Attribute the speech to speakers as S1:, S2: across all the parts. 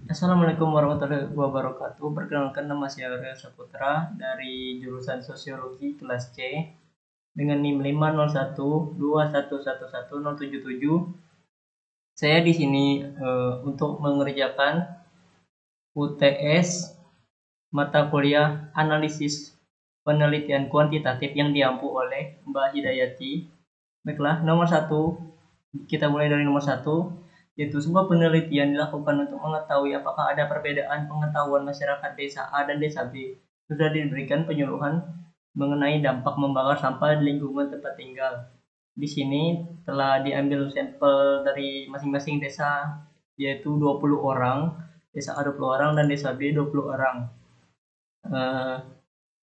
S1: Assalamualaikum warahmatullahi wabarakatuh. Perkenalkan, nama saya Arya Saputra dari jurusan Sosiologi kelas C dengan NIM 50121111077. Saya di sini untuk mengerjakan UTS mata kuliah analisis penelitian kuantitatif yang diampu oleh Mbak Hidayati. Baiklah, nomor satu, kita mulai dari nomor satu, yaitu sebuah penelitian dilakukan untuk mengetahui apakah ada perbedaan pengetahuan masyarakat desa A dan desa B. Sudah diberikan penyuluhan mengenai dampak membakar sampah di lingkungan tempat tinggal. Di sini telah diambil sampel dari masing-masing desa, yaitu 20 orang, desa A 20 orang dan desa B 20 orang.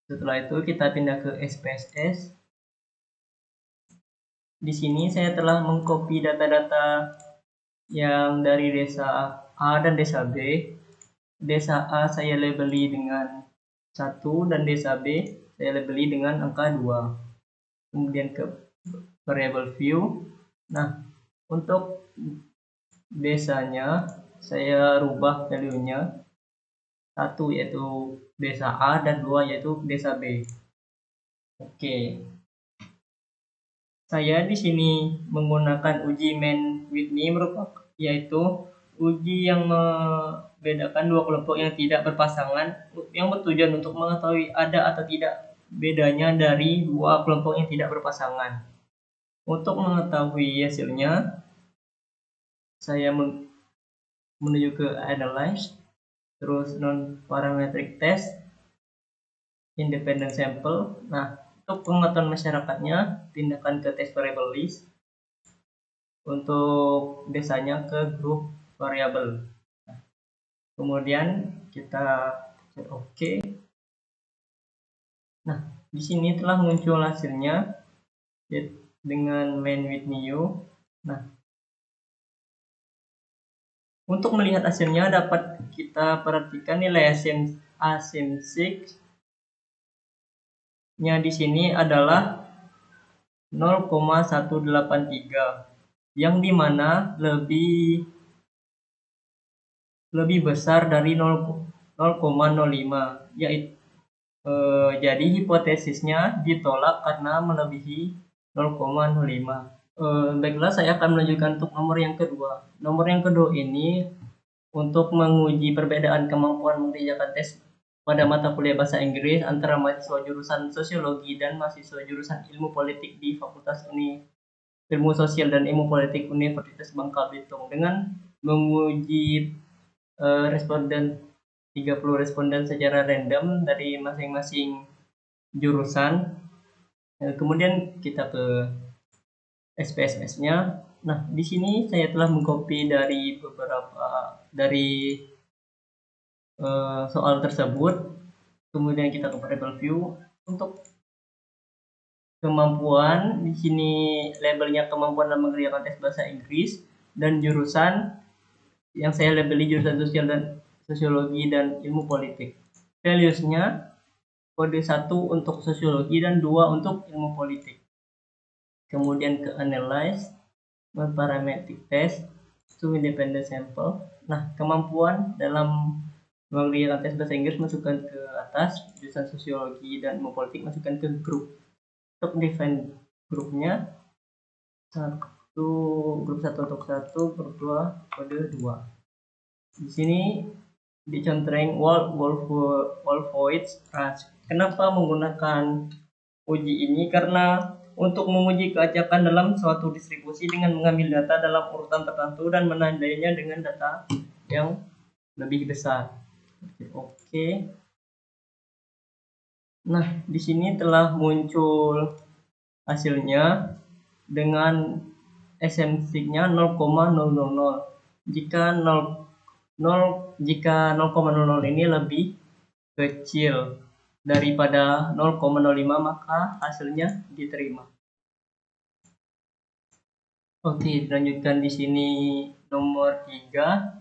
S1: Setelah itu kita pindah ke SPSS. Di sini saya telah mengcopy data-data yang dari desa A dan desa B. Desa A saya labeli dengan 1 dan desa B saya labeli dengan angka 2. Kemudian ke variable view. Nah, untuk desanya saya rubah value-nya. 1 yaitu desa A dan 2 yaitu desa B. Oke. Saya di sini menggunakan uji Mann-Whitney, yaitu uji yang membedakan dua kelompok yang tidak berpasangan, yang bertujuan untuk mengetahui ada atau tidak bedanya dari dua kelompok yang tidak berpasangan. Untuk mengetahui hasilnya, saya menuju ke Analyze, terus non-parametric test, independent sample. Nah, untuk pengetahuan masyarakatnya, pindahkan ke test variable list. Untuk desanya ke grup variabel. Nah, kemudian kita cek OK. Nah, di sini telah muncul hasilnya dengan Mann-Whitney U. Nah, untuk melihat hasilnya dapat kita perhatikan nilai asymptotic-nya di sini adalah 0,183, yang dimana lebih besar dari 0,05, yaitu jadi hipotesisnya ditolak karena melebihi 0,05. Baiklah, saya akan menunjukkan untuk nomor yang kedua. Nomor yang kedua ini untuk menguji perbedaan kemampuan mengerjakan tes pada mata kuliah bahasa Inggris antara mahasiswa jurusan Sosiologi dan mahasiswa jurusan Ilmu Politik di Fakultas Ilmu Sosial dan Ilmu Politik Universitas Bangka Belitung dengan menguji responden 30 responden secara random dari masing-masing jurusan. Kemudian kita ke SPSS-nya. Nah, di sini saya telah mengcopy dari beberapa soal tersebut. Kemudian kita ke variable view. Untuk kemampuan, di sini labelnya kemampuan dalam mengerjakan tes bahasa Inggris dan jurusan yang saya labeli jurusan sosial dan sosiologi dan ilmu politik. Values-nya kode 1 untuk sosiologi dan 2 untuk ilmu politik. Kemudian ke analyze, parametric test, to independent sample. Nah, kemampuan dalam mengerjakan tes bahasa Inggris masukkan ke atas, jurusan sosiologi dan ilmu politik masukkan ke grup. Untuk define grupnya, grup 1 untuk 1, grup 2 kode 2. Di sini dicontreng Wolfowitz. Kenapa menggunakan uji ini? Karena untuk menguji keacakan dalam suatu distribusi dengan mengambil data dalam urutan tertentu dan menandainya dengan data yang lebih besar. Oke. Nah, di sini telah muncul hasilnya dengan asymptotic-nya 0,000. Jika 0,00 ini lebih kecil daripada 0,05 maka hasilnya diterima. Oke, dilanjutkan di sini nomor 3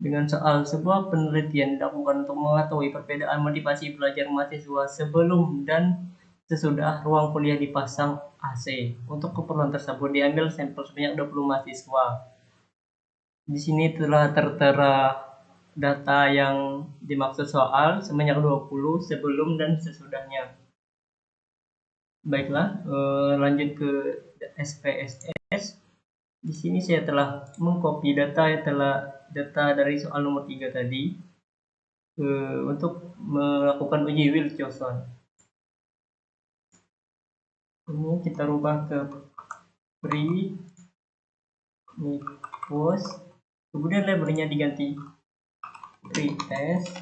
S1: dengan soal sebuah penelitian dilakukan untuk mengetahui perbedaan motivasi belajar mahasiswa sebelum dan sesudah ruang kuliah dipasang AC. Untuk keperluan tersebut diambil sampel sebanyak 20 mahasiswa. Di sini telah tertera data yang dimaksud soal sebanyak 20 sebelum dan sesudahnya. Baiklah, lanjut ke SPSS. Di sini saya telah mengcopy data dari soal nomor 3 tadi untuk melakukan uji Wilson. Ini kita rubah ke pre, ini post, kemudian labelnya diganti pre-test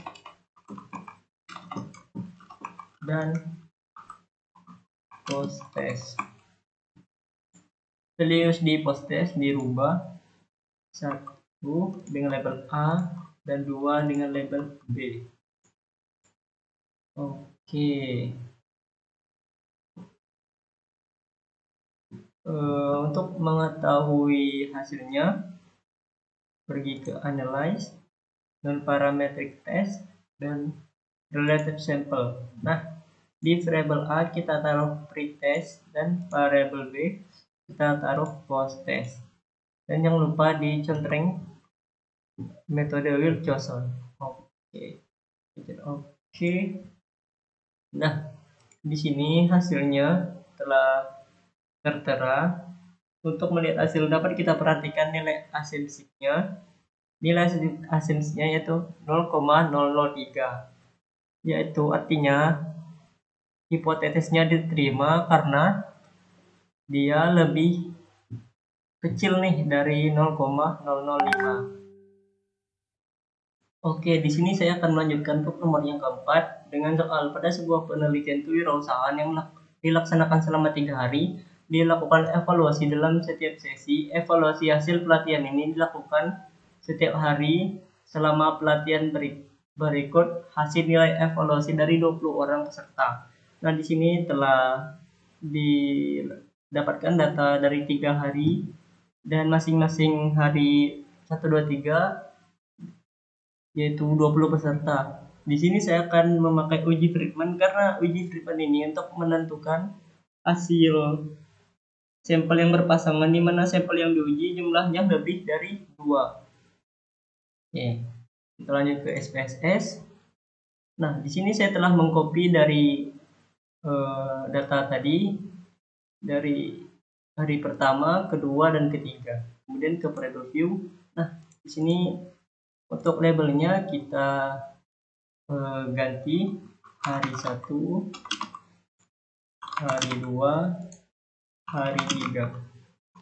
S1: dan post-test. Values di post-test dirubah, 1 dengan label A dan 2 dengan label B. Oke. Untuk mengetahui hasilnya, pergi ke Analyze, Non-Parametric Test, dan Relative Sample. Nah, di variable A kita taruh pre-test dan variable B kita taruh post-test. Dan jangan lupa dicontreng metode Wilson. Oke. Nah, di sini hasilnya telah tertera. Untuk melihat hasil dapat kita perhatikan nilai asensinya. Nilai asensinya yaitu 0,003. Yaitu artinya hipotesisnya diterima karena dia lebih kecil nih dari 0,005. Oke, di sini saya akan melanjutkan untuk nomor yang keempat dengan soal pada sebuah penelitian kewirausahaan yang dilaksanakan selama 3 hari. Dilakukan evaluasi dalam setiap sesi. Evaluasi hasil pelatihan ini dilakukan setiap hari selama pelatihan berikut hasil nilai evaluasi dari 20 orang peserta. Nah, di sini telah didapatkan data dari 3 hari dan masing-masing hari 1, 2, 3 yaitu 20 peserta. Di sini saya akan memakai uji Friedman karena uji Friedman ini untuk menentukan hasil sampel yang berpasangan di mana sampel yang diuji jumlahnya lebih dari 2. Oke, kita lanjut ke SPSS. Nah, di sini saya telah mengcopy dari data tadi dari hari pertama, kedua, dan ketiga. Kemudian ke preview. Nah, di sini untuk labelnya kita ganti hari 1, hari 2, hari 3.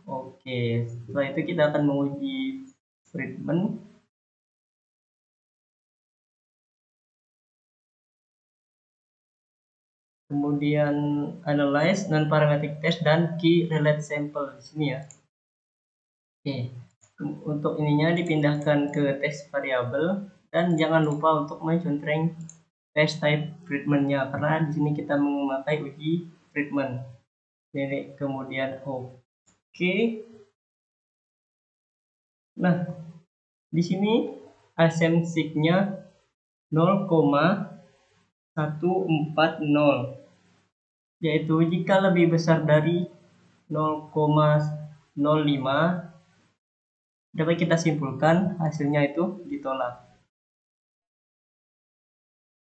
S1: Oke, setelah itu kita akan menguji Friedman. Kemudian analyze, non-parametric test, dan key relate sample di sini ya. Oke, untuk ininya dipindahkan ke test variabel dan jangan lupa untuk mencontreng test type Friedman-nya karena di sini kita memakai uji Friedman. Ini kemudian oke. Nah, di sini asensinya 0,140, yaitu jika lebih besar dari 0,05 dapat kita simpulkan hasilnya itu ditolak.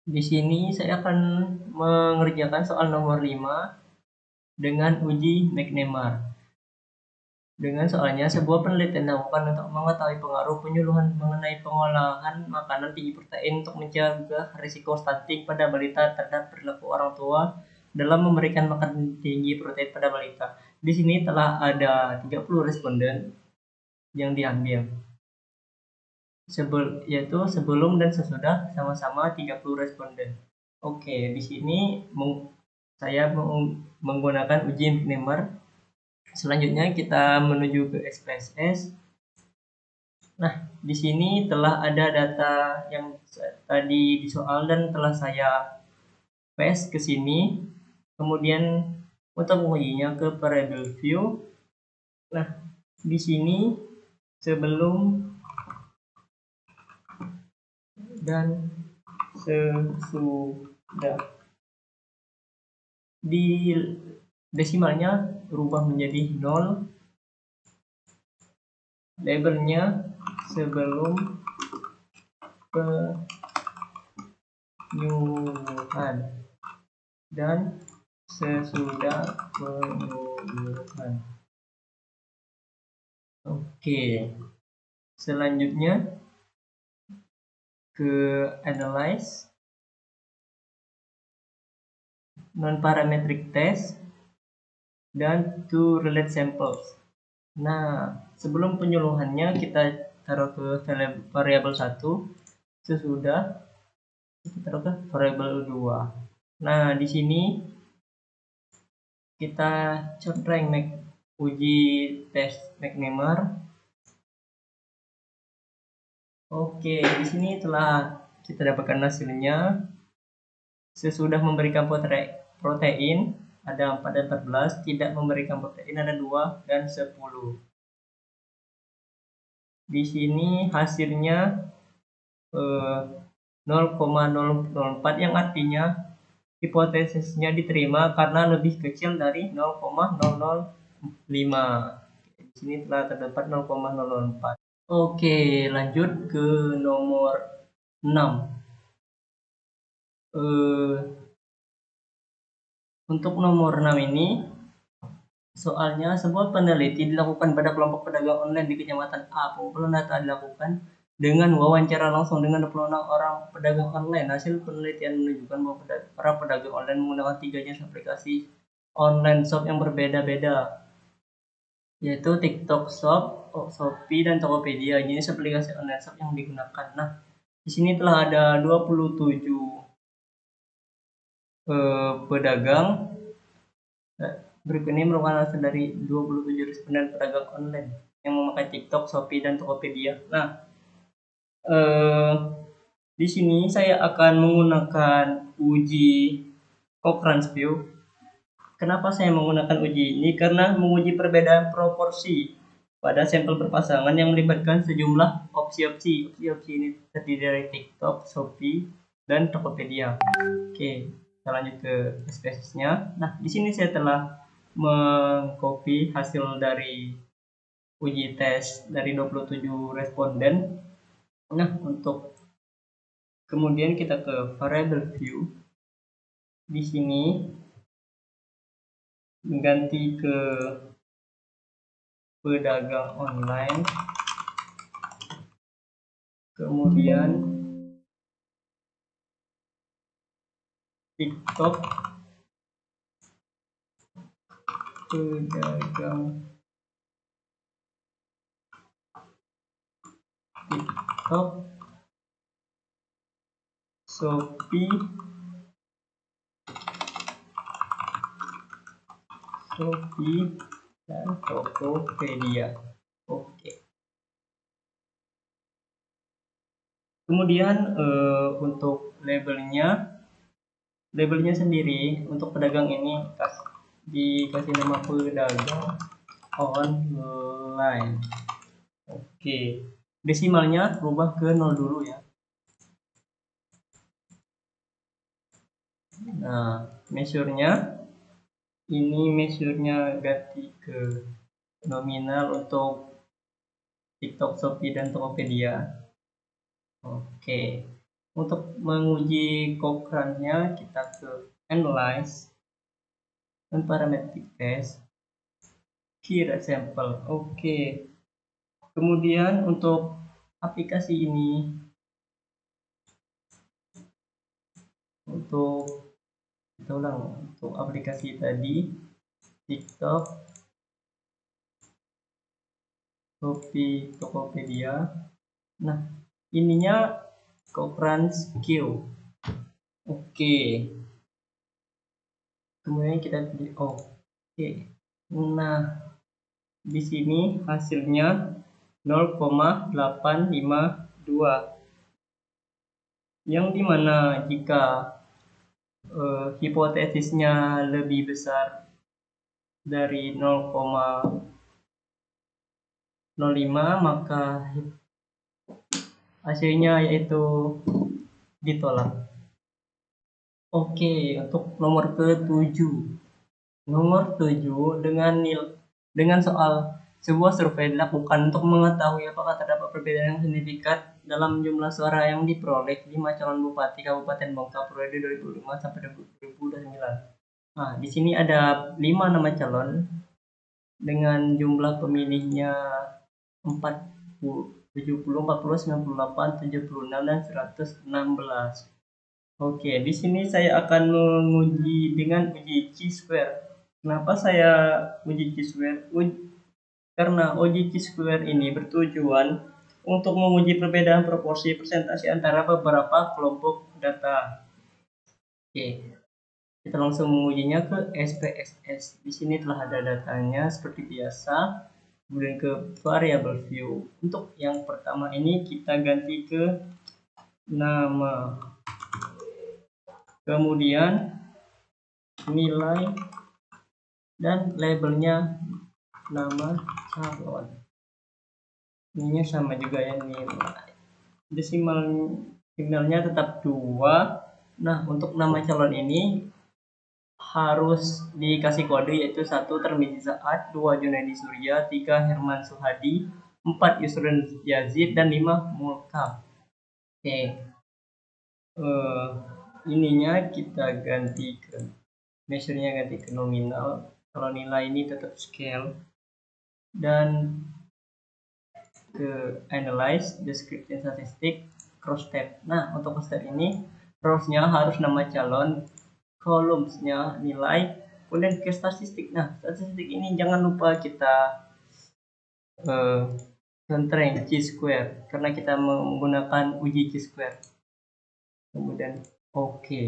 S1: Di sini saya akan mengerjakan soal nomor 5 dengan uji McNemar. Dengan soalnya, sebuah penelitian dilakukan untuk mengetahui pengaruh penyuluhan mengenai pengolahan makanan tinggi protein untuk mencegah risiko stunting pada balita terhadap perilaku orang tua dalam memberikan makan tinggi protein pada balita. Di sini telah ada 30 responden yang diambil, yaitu sebelum dan sesudah sama-sama 30 responden. Oke, di sini saya menggunakan uji McNemar. Selanjutnya kita menuju ke SPSS. Nah, di sini telah ada data yang tadi di soal dan telah saya paste ke sini. Kemudian untuk mengujinya ke variable view. Nah, di sini sebelum dan sesudah. Di desimalnya berubah menjadi 0. Labelnya sebelum penyuluhan dan sesudah penyuluhan. Oke, selanjutnya ke analyze non-parametric test dan to relate samples. Nah, sebelum penyuluhannya kita taruh ke variabel 1, sesudah kita taruh ke variabel 2. Nah, di sini kita contreng uji tes McNemar. Oke, di sini telah kita dapatkan hasilnya. Sesudah memberikan protein ada 4 dan 14, tidak memberikan protein ada 2 dan 10. Di sini hasilnya 0,004 yang artinya hipotesisnya diterima karena lebih kecil dari 0,005. Di sini telah terdapat 0,004. Oke, lanjut ke nomor 6. Untuk nomor 6 ini soalnya sebuah peneliti dilakukan pada kelompok pedagang online di Kecamatan A. Pengumpulan data dilakukan dengan wawancara langsung dengan 26 orang pedagang online. Hasil penelitian menunjukkan bahwa para pedagang online menggunakan 3 jenis aplikasi online shop yang berbeda-beda, yaitu TikTok Shop, Shopee, dan Tokopedia. Jenis aplikasi online shop yang digunakan. Nah, di sini telah ada 27 pedagang. Berikut ini merupakan hasil dari 27 responden pedagang online yang memakai TikTok, Shopee, dan Tokopedia. Nah, di sini saya akan menggunakan uji Cochrane's view. Kenapa saya menggunakan uji ini? Karena menguji perbedaan proporsi pada sampel berpasangan yang melibatkan sejumlah opsi-opsi. Opsi-opsi ini terdiri dari TikTok, Shopee, dan Tokopedia. Oke, kita lanjut ke spesiesnya. Nah, di sini saya telah mengcopy hasil dari uji tes dari 27 responden. Nah, untuk kemudian kita ke variable view. Di sini mengganti ke pedagang online, kemudian TikTok, pedagang TikTok, Shopee, dan Tokopedia. Oke. Kemudian untuk labelnya sendiri untuk pedagang ini dikasih nama pedagang online. Oke. Desimalnya rubah ke 0 dulu ya. Nah, measure-nya ganti ke nominal untuk TikTok, Shopee, dan Tokopedia. Oke. Untuk menguji Cochrane-nya kita ke analyze dan parametric test, key sample. Oke. Kemudian untuk aplikasi ini, untuk aplikasi tadi TikTok, Shopee, Tokopedia. Nah, ininya Cochrane's Q. Oke. Kemudian kita pilih oke. Nah, di sini hasilnya 0,852, yang dimana jika hipotesisnya lebih besar dari 0,05 maka hasilnya yaitu ditolak. Oke, untuk nomor ke-7. Nomor 7 dengan soal sebuah survei dilakukan untuk mengetahui apakah terdapat perbedaan yang signifikan dalam jumlah suara yang diperoleh 5 calon bupati Kabupaten Bangka periode 2005 sampai 2009. Nah, di sini ada 5 nama calon dengan jumlah pemilihnya 40, 70, 40, 98, 76, dan 116. Oke, di sini saya akan menguji dengan uji chi-square. Kenapa saya uji chi-square? Karena uji chi-square ini bertujuan untuk menguji perbedaan proporsi persentase antara beberapa kelompok data. Oke, kita langsung mengujinya ke SPSS. Di sini telah ada datanya seperti biasa. Kemudian ke variable view. Untuk yang pertama ini kita ganti ke nama. Kemudian nilai dan labelnya nama calon. Ininya sama juga ya, nilai. Desimalnya tetap 2. Nah, untuk nama calon ini harus dikasih kode, yaitu 1 Termizi Saad, 2 Junaidi Surya, 3 Herman Suhadi, 4 Yusrun Yazid, dan 5 Mulkam. Oke. Ininya kita ganti ke measure-nya, ganti ke nominal. Kalau nilai ini tetap scale, dan ke analyze, description statistik, cross tab. Nah, untuk cross tab ini rows-nya harus nama calon, columns-nya nilai, kemudian ke statistik. Nah, statistik ini jangan lupa kita constraint chi-square karena kita menggunakan uji chi-square. Kemudian oke.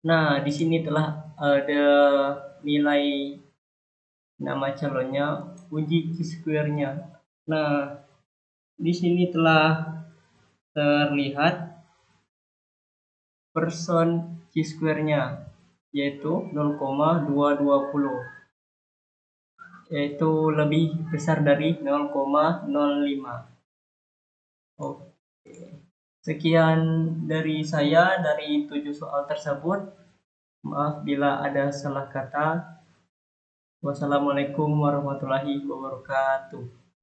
S1: Nah, di sini telah ada nilai nama calonnya, uji chi-square-nya. Nah, di sini telah terlihat person chi-square-nya, yaitu 0,220, yaitu lebih besar dari 0,05. Oke. Sekian dari saya dari 7 soal tersebut. Maaf bila ada salah kata. Wassalamualaikum warahmatullahi wabarakatuh.